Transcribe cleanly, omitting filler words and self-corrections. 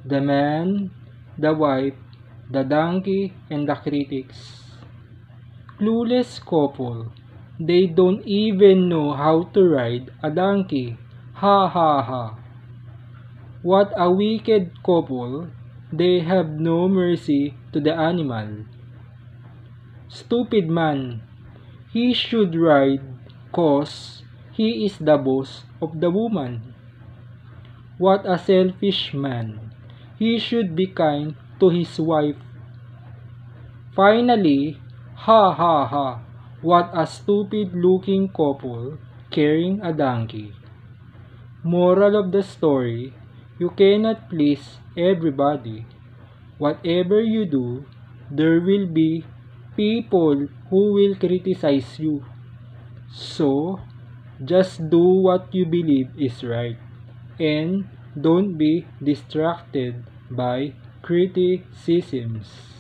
The man, the wife, the donkey, and the critics. Clueless couple. They don't even know how to ride a donkey. Ha ha ha. What a wicked couple. They have no mercy to the animal. Stupid man. He should ride 'cause he is the boss of the woman. What a selfish man. He should be kind to his wife. Finally, ha ha ha, what a stupid looking couple carrying a donkey. Moral of the story, you cannot please everybody. Whatever you do, there will be people who will criticize you. So, just do what you believe is right. And don't be distracted by criticisms.